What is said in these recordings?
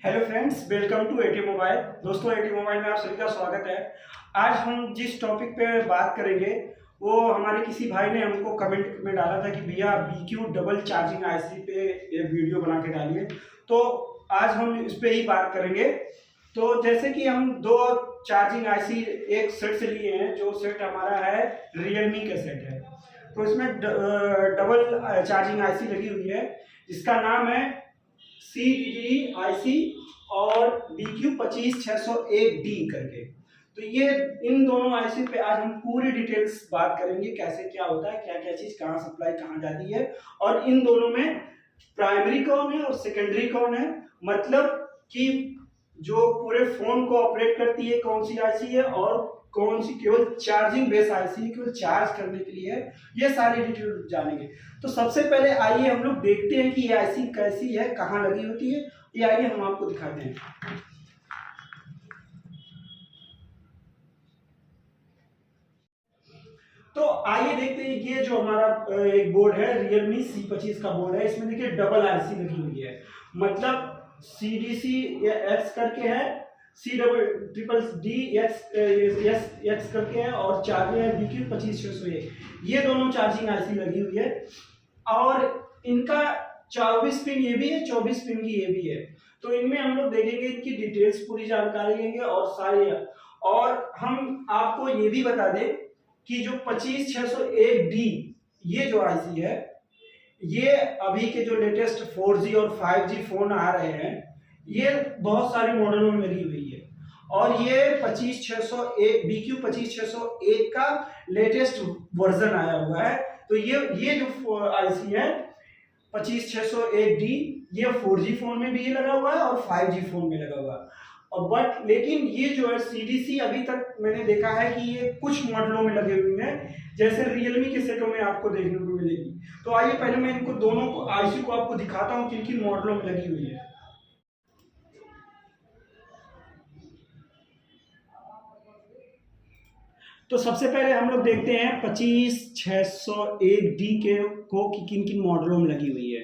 Hello friends, welcome to AT mobile. दोस्तों, AT mobile में आप सभी का स्वागत है। आज हम जिस टॉपिक पे बात करेंगे वो हमारे किसी भाई ने हमको कमेंट में डाला था कि भैया BQ डबल चार्जिंग आईसी पे ये वीडियो बना के डालिए। तो आज हम इस पे ही बात करेंगे। तो जैसे कि हम दो चार्जिंग आईसी एक सेट से लिए हैं, जो सेट हमारा है रियलमी का सेट है। तो इसमें डबल चार्जिंग आईसी लगी हुई है, जिसका नाम है CDD-IC और BQ25601D करके। तो ये इन दोनों आईसी पे आज हम पूरी डिटेल्स बात करेंगे, कैसे क्या होता है, क्या क्या चीज कहाँ सप्लाई कहाँ जाती है, और इन दोनों में प्राइमरी कौन है और सेकेंडरी कौन है। मतलब कि जो पूरे फोन को ऑपरेट करती है कौन सी आईसी है और कौन सी केवल चार्जिंग बेस आईसी केवल चार्ज करने के लिए है, ये सारी डिटेल जानेंगे। तो सबसे पहले आइए हम लोग देखते हैं कि ये आईसी कैसी है, कहाँ लगी होती है। ये आइए हम आपको दिखाते हैं। तो आइए देखते हैं। ये जो हमारा एक बोर्ड है Realme C25 का बोर्ड है, इसमें देखिए डबल आईसी लगी हुई है। मतलब CDC-X करके है, C-D-X करके है, और चार्जर है BQ25601। ये दोनों चार्जिंग आईसी लगी हुई है और इनका 24 पिन ये भी है, 24 पिन की ये भी है। तो इनमें हम लोग देखेंगे, इनकी डिटेल्स पूरी जानकारी लेंगे और सारी। और हम आपको ये भी बता दें कि जो 25601D ये जो आईसी है, ये अभी के जो लेटेस्ट 4G और 5G फोन आ रहे हैं, ये बहुत सारे मॉडलों में लगी हुई है। और ये 25601 BQ25601 का लेटेस्ट वर्जन आया हुआ है। तो ये जो आईसी है 25601D, ये 4G फोन में भी ये लगा हुआ है और 5G फोन में लगा हुआ है। और लेकिन ये जो है CDC अभी तक मैंने देखा है कि ये कुछ मॉडलों में लगे हुए हैं, जैसे रियलमी के सेटों में आपको देखने को मिलेगी। तो आइए पहले मैं इनको दोनों को आईसी को आपको दिखाता हूँ किन किन मॉडलों में लगी हुई है। तो सबसे पहले हम लोग देखते हैं 25601D के को कि किन किन मॉडलों में लगी हुई है।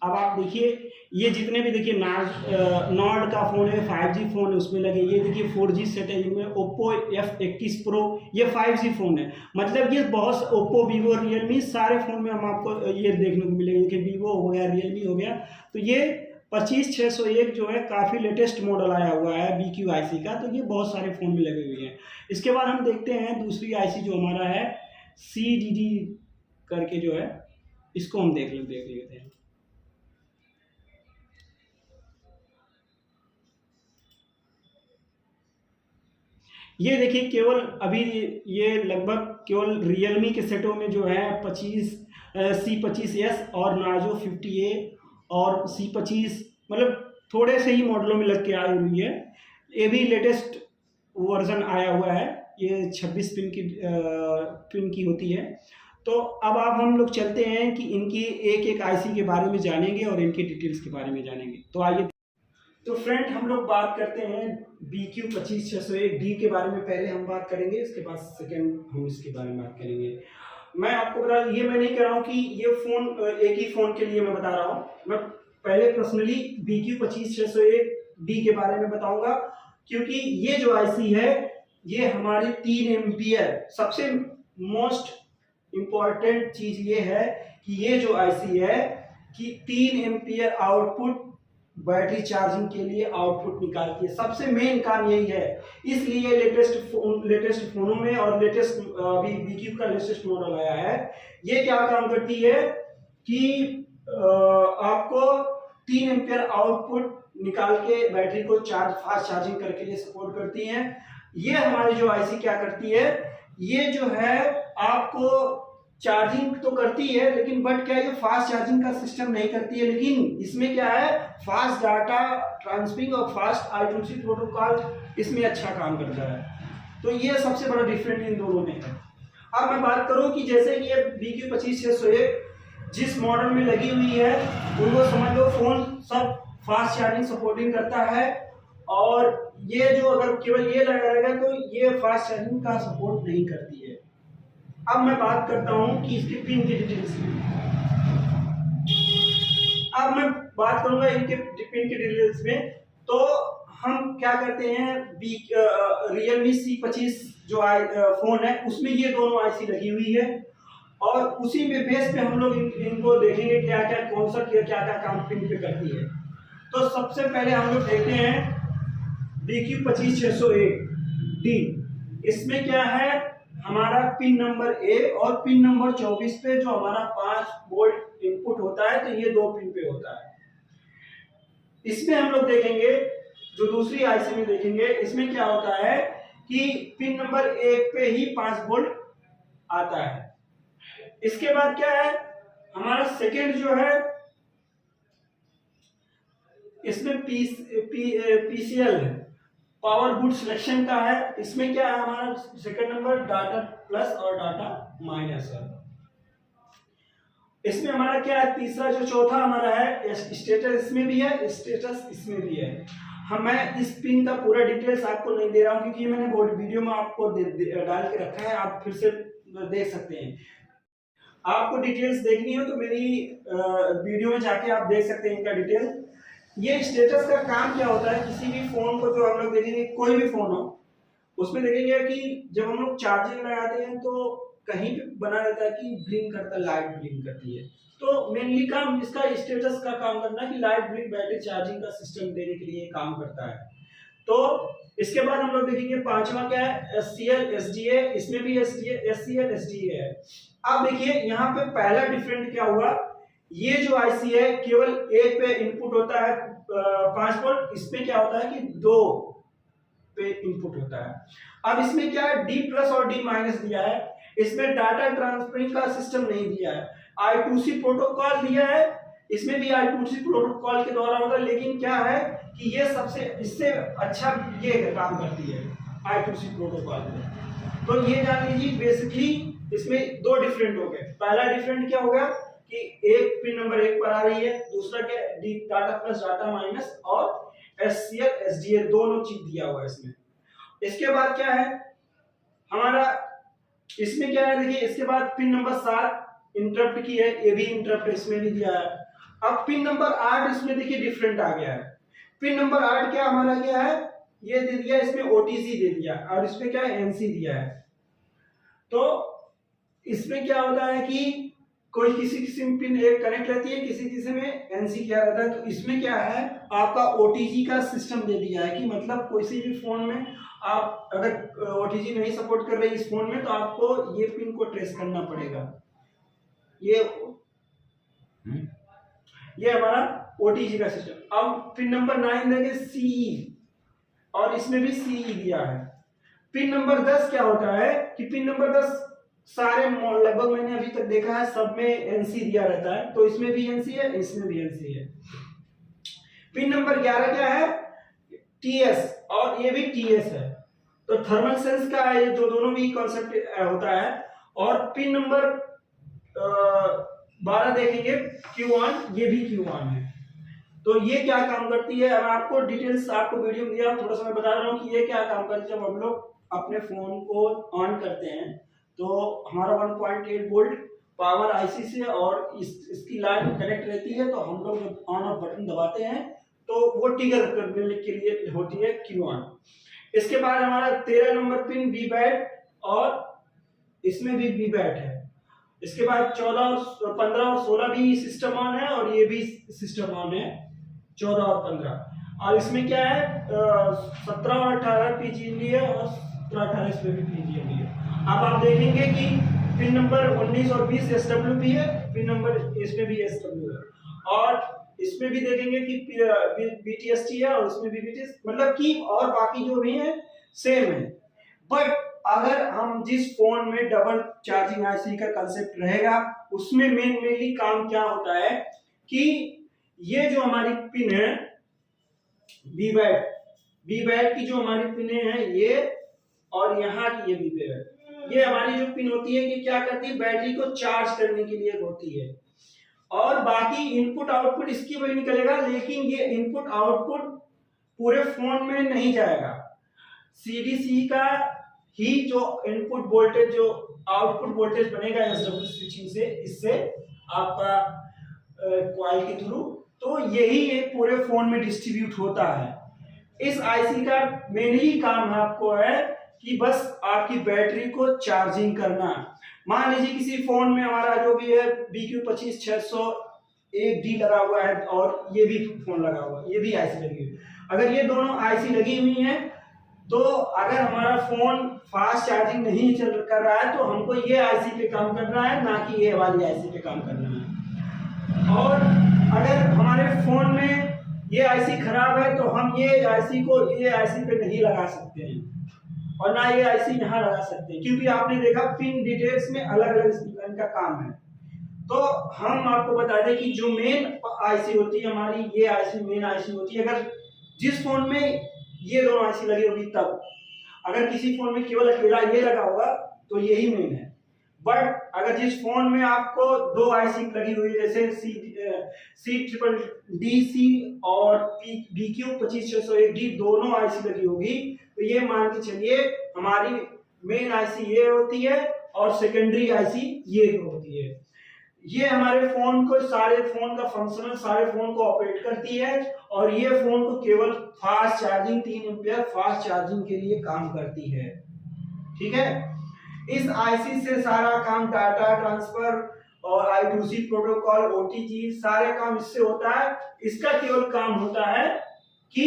अब आप देखिए, ये जितने भी देखिए नॉर्ड का फोन है, 5G फोन है, उसमें लगे। ये देखिए 4G सेट है, जिनमें Oppo F21 Pro, ये 5G फोन है। मतलब ये बहुत Oppo, Vivo, Realme सारे फोन में हम आपको ये देखने को मिलेगा। देखिए Vivo हो गया, Realme हो गया। तो ये 25601 जो है काफ़ी लेटेस्ट मॉडल आया हुआ है BQ आईसी का। तो ये बहुत सारे फोन में लगे हुए हैं। इसके बाद हम देखते हैं दूसरी आईसी जो हमारा है CDD करके जो है, इसको हम देख लेते हैं। ये देखिए, केवल अभी ये लगभग केवल रियलमी के सेटों में जो है C25S और नार्जो 50A और C25, मतलब थोड़े से ही मॉडलों में लग के आई हुई है। ये भी लेटेस्ट वर्जन आया हुआ है। ये 26 पिन की होती है। तो अब हम लोग चलते हैं कि इनकी एक एक आईसी के बारे में जानेंगे और इनकी डिटेल्स के बारे में जानेंगे। तो आइए। तो फ्रेंड, हम लोग बात करते हैं BQ25601D के बारे में। पहले हम बात करेंगे, इसके बाद सेकेंड हम इसके बारे में बात करेंगे। मैं आपको बता, ये मैं नहीं कह रहा हूँ कि ये फोन एक ही फोन के लिए मैं बता रहा हूँ। मैं पहले पर्सनली BQ25601D के बारे में बताऊंगा, क्योंकि ये जो आईसी है ये हमारी 3 एम्पियर, सबसे मोस्ट इम्पॉर्टेंट चीज ये है कि ये जो आईसी है कि 3 एम्पियर आउटपुट बैटरी चार्जिंग के लिए आउटपुट निकालती है। सबसे मेन काम यही है। इसलिए लेटेस्ट फोनों में और लेटेस्ट अभी BQ का लेटेस्ट मॉडल आया है, ये क्या काम करती है कि आपको 3 एम्पियर आउटपुट निकाल के बैटरी को फास्ट चार्जिंग करके लिए सपोर्ट करती है। ये हमारी जो आईसी क्या करती है, ये जो है आपको चार्जिंग तो करती है, लेकिन बट क्या, ये फास्ट चार्जिंग का सिस्टम नहीं करती है। लेकिन इसमें क्या है, फास्ट डाटा ट्रांसफरिंग और फास्ट I2C प्रोटोकॉल इसमें अच्छा काम करता है। तो ये सबसे बड़ा डिफरेंस इन दोनों में है। अब मैं बात करूं कि जैसे कि ये BQ25601 जिस मॉडल में लगी हुई है, उनको समझ लो फोन सब फास्ट चार्जिंग सपोर्टिंग करता है। और ये जो अगर केवल ये लगा रहेगा तो ये फास्ट चार्जिंग का सपोर्ट नहीं करती है। अब मैं बात करता हूं कि इसकी पिन की डिटेल्स। अब मैं बात करूंगा इनके पिन के डिटेल्स में। तो हम क्या करते हैं, Realme C25 जो फोन है उसमें ये दोनों आईसी लगी हुई है, और उसी में बेस पे हम लोग इनको देखेंगे क्या क्या कौन सा क्या क्या काम पिन पे करती है। तो सबसे पहले हम लोग देखते हैं DQ25601D। इसमें क्या है, हमारा पिन नंबर ए और पिन नंबर 24 पे जो हमारा 5 वोल्ट इनपुट होता है, तो ये 2 पिन पे होता है। इसमें हम लोग देखेंगे, जो दूसरी आईसी में देखेंगे, इसमें क्या होता है कि पिन नंबर 1 पे ही 5 वोल्ट आता है। इसके बाद क्या है, हमारा सेकेंड जो है, इसमें पीसीएल है, पावर गुड सिलेक्शन का है। इसमें क्या है, हमारा सेकंड नंबर डाटा प्लस और डाटा माइनस है। इसमें हमारा क्या है, तीसरा जो चौथा हमारा है स्टेटस, इसमें भी है स्टेटस, इसमें भी है। मैं इस पिन का पूरा डिटेल्स आपको नहीं दे रहा हूं, क्योंकि मैंने वीडियो में आपको डाल के रखा है, आप फिर से देख सकते हैं। आपको डिटेल्स देखनी हो तो मेरी वीडियो में जाके आप देख सकते हैं इनका डिटेल। ये स्टेटस का काम क्या होता है, किसी भी फोन को जो हम लोग देखेंगे, कोई भी फोन हो उसमें देखेंगे कि जब हम लोग चार्जिंग लगाते हैं तो कहीं पे बना रहता है कि ब्लिंक करता है, लाइट ब्लिंक करती है। तो मेनली काम इसका स्टेटस का काम करना है कि लाइट ब्लिंक बैटरी चार्जिंग का सिस्टम देने के लिए काम करता है। तो इसके बाद हम लोग देखेंगे पांचवा क्या है, SCL SDA। इसमें भी SCL SDA है। अब देखिए यहाँ पे पहला डिफरेंट क्या हुआ, ये जो आईसी है केवल एक पे इनपुट होता है 5 वोल्ट, इसमें क्या होता है कि 2 पे इनपुट होता है। अब इसमें क्या है, D प्लस और D माइनस दिया है, इसमें डाटा ट्रांसफरिंग का सिस्टम नहीं दिया है। I2C प्रोटोकॉल दिया है, इसमें भी I2C प्रोटोकॉल के द्वारा होता है, लेकिन क्या है कि ये सबसे इससे अच्छा ये काम करती है I2C प्रोटोकॉल में। तो ये जान लीजिए बेसिकली इसमें 2 डिफरेंट हो गए। पहला डिफरेंट क्या होगा कि एक पिन नंबर 1 पर आ रही है, दूसरा क्या D data plus data minus, और SCL SDA दोनों चीज दिया हुआ है इसमें। इसके बाद क्या है हमारा, इसमें क्या है देखिए, इसके बाद पिन नंबर 7 इंटरप्ट की है, ये भी इंटरप्ट इसमें भी दिया है। अब पिन नंबर 8 इसमें देखिए डिफरेंट आ गया है। पिन नंबर 8 क्या हमारा क्या है, ये दे दिया, इसमें OTC दे दिया, और इसमें क्या है NC दिया है। तो इसमें क्या होता है कि कोई किसी में पिन 1 कनेक्ट रहती है, किसी में NC क्या रहता है। तो इसमें क्या है, आपका OTG का सिस्टम दे दिया है कि मतलब किसी भी फोन में आप अगर OTG नहीं सपोर्ट कर रही इस फोन में, तो आपको ये पिन को ट्रेस करना पड़ेगा। ये हमारा OTG का सिस्टम। अब पिन नंबर 9 देंगे CE, और इसमें भी CE दिया है। पिन नंबर 10 क्या होता है कि पिन नंबर 10 सारे लगभग मैंने अभी तक देखा है सब में NC दिया रहता है, तो इसमें भी NC है, इसमें भी NC है। पिन नंबर 11 क्या है, TS, और ये भी TS है। तो थर्मल सेंस का ये जो दोनों भी कॉन्सेप्ट होता है। और पिन नंबर 12 देखेंगे Q1, ये भी Q1 है। तो ये क्या काम करती है, मैं आपको डिटेल्स आपको वीडियो में दिया, थोड़ा सा मैं बता रहा हूँ कि ये क्या काम करती है। जब हम लोग अपने फोन को ऑन करते हैं तो हमारा 1.8 वोल्ट पावर आईसी से और इसकी लाइन कनेक्ट रहती है, तो हम लोग जब ऑन ऑफ बटन दबाते हैं तो वो ट्रिगर करने के लिए होती है Q1। इसके बाद हमारा 13 नंबर पिन VBAT, और इसमें भी VBAT है। इसके बाद 14 और 15 और 16 भी सिस्टम ऑन है, और ये भी सिस्टम ऑन है 14 और 15। और इसमें क्या है 17 और 18 PG है, और 17 18 इसमें भी PG है। अब आप देखेंगे कि पिन नंबर 19 और 20 SWP है, पिन नंबर इसमें भी SW है, और इसमें भी देखेंगे कि BTST है, और इसमें भी BTS, मतलब कि और बाकी जो भी है सेम है। बट अगर हम जिस फोन में डबल चार्जिंग आईसी का कंसेप्ट रहेगा, उसमें मेनली काम क्या होता है कि ये जो हमारी पिन है VBAT की जो हमारी पिने हैं ये, और यहाँ की ये VBAT, ये हमारी जो पिन होती है कि क्या करती है, बैटरी को चार्ज करने के लिए होती है। और बाकी इनपुट आउटपुट इसकी वजह निकलेगा, लेकिन ये इनपुट आउटपुट पूरे फोन में नहीं जाएगा। CDC का ही जो इनपुट वोल्टेज जो आउटपुट वोल्टेज बनेगा SW स्विचिंग से, इससे आपका कॉइल के थ्रू तो यही एक पूरे फोन में डिस्ट्रीब्यूट होता है। इस आईसी का मेनली काम आपको है कि बस आपकी बैटरी को चार्जिंग करना। मान लीजिए किसी फोन में हमारा जो भी है BQ25601D लगा हुआ है और ये भी फोन लगा हुआ है, ये भी आईसी लगी हुई है। अगर ये दोनों आईसी लगी हुई हैं तो अगर हमारा फोन फास्ट चार्जिंग नहीं चल कर रहा है तो हमको ये आईसी पे काम करना है, ना कि ये वाली आईसी पे काम करना है। और अगर हमारे फोन में ये आईसी खराब है तो हम ये आईसी को ये आईसी पे नहीं लगा सकते हैं और ना ये आईसी यहाँ लगा सकते हैं, क्योंकि आपने देखा पिन डिटेल्स में अलग अलग इनका काम है। तो हम आपको बता दें कि जो मेन आईसी होती है हमारी, ये आईसी मेन आईसी होती है। अगर जिस फोन में ये दोनों आईसी लगी होगी तब, अगर किसी फोन में केवल अकेला ये लगा होगा तो यही मेन है। बट अगर जिस फोन में आपको दो आईसी लगी हुई है, जैसे C-DD और BQ25601D दोनों आईसी लगी होगी, तो ये मान के चलिए हमारी मेन आईसी ये होती है और सेकेंडरी आईसी ये होती है। ये हमारे फोन को, सारे फोन का फंक्शनल सारे फोन को ऑपरेट करती है और ये फोन को केवल fast charging 3 ampere fast charging के लिए काम करती है। ठीक है, इस आईसी से सारा काम डाटा ट्रांसफर और I2C प्रोटोकॉल OTG सारे काम इससे होता है। इसका केवल काम होता है कि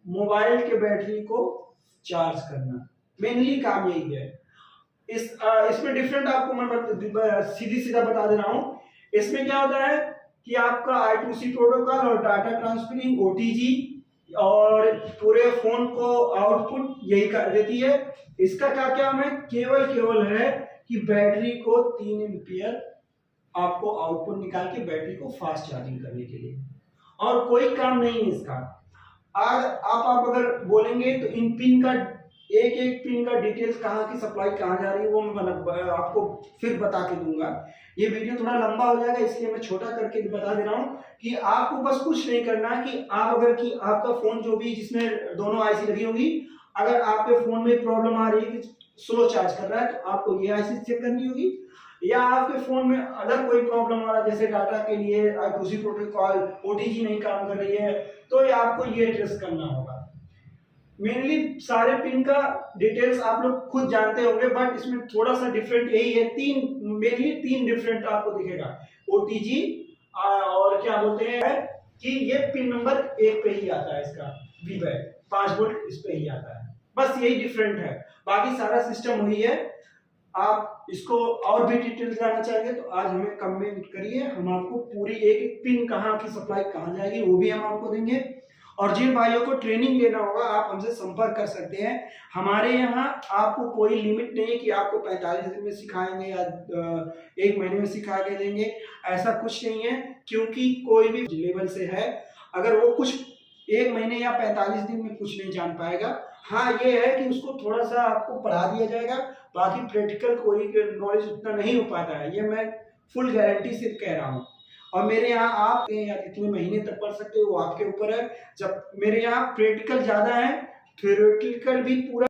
मोबाइल के बैटरी को चार्ज करना, मेनली काम यही है। इसमें डिफरेंट आपको मैं सीधी सीधा बता दे रहा हूं। इसमें क्या होता है कि आपका I2C प्रोटोकॉल और डाटा ट्रांसफरिंग OTG और पूरे फोन को आउटपुट यही कर देती है। इसका क्या काम है, केवल है कि बैटरी को 3 एम्पीयर आपको आउटपुट निकाल के बैटरी को फास्ट चार्जिंग करने के लिए, और कोई काम नहीं है इसका। आज आप अगर बोलेंगे तो इन पिन का एक एक पिन का डिटेल्स, कहाँ की सप्लाई कहाँ जा रही है, वो मैं आपको फिर बता के दूंगा। ये वीडियो थोड़ा लंबा हो जाएगा, इसलिए मैं छोटा करके बता दे रहा हूँ कि आपको बस कुछ नहीं करना कि आप अगर कि आपका फोन जो भी जिसमें दोनों आईसी लगी होगी, अगर आपके फोन में प्रॉब्लम आ रही है कि स्लो चार्ज कर रहा है तो आपको ये आईसी चेक करनी होगी, या आपके फोन में अगर कोई प्रॉब्लम आ रहा है जैसे डाटा के लिए I2C प्रोटोकॉल OTG नहीं काम कर रही है तो ये आपको ये टेस्ट करना होगा। मेनली सारे पिन का डिटेल्स आप लोग खुद जानते होंगे, बट इसमें थोड़ा सा डिफरेंट यही है, मेनली तीन डिफरेंट आपको दिखेगा। OTG और क्या बोलते हैं कि ये पिन नंबर 1 पे ही आता है, इसका V-back 5 वोल्ट इस पे ही आता है, बस यही डिफरेंट है, बाकी सारा सिस्टम वही है। आप इसको और भी डिटेल्स जानना चाहेंगे तो आज हमें कमेंट करिए, हम आपको पूरी एक एक पिन कहाँ की सप्लाई कहाँ जाएगी वो भी हम आपको देंगे। और जिन भाइयों को ट्रेनिंग लेना होगा आप हमसे संपर्क कर सकते हैं। हमारे यहाँ आपको कोई लिमिट नहीं है कि आपको 45 दिन में सिखाएंगे या 1 महीने में सिखा के देंगे, ऐसा कुछ नहीं है, क्योंकि कोई भी लेवल से है, अगर वो कुछ 1 महीने या 45 दिन में कुछ नहीं जान पाएगा। हाँ ये है कि उसको थोड़ा सा आपको पढ़ा दिया जाएगा, बाकी प्रैक्टिकल कोई नॉलेज उतना नहीं हो पाता है, ये मैं फुल गारंटी से कह रहा हूँ। और मेरे यहाँ आप या कितने महीने तक पढ़ सकते हो वो आपके ऊपर है। जब मेरे यहाँ प्रैक्टिकल ज़्यादा है, थ्योरेटिकल भी पूरा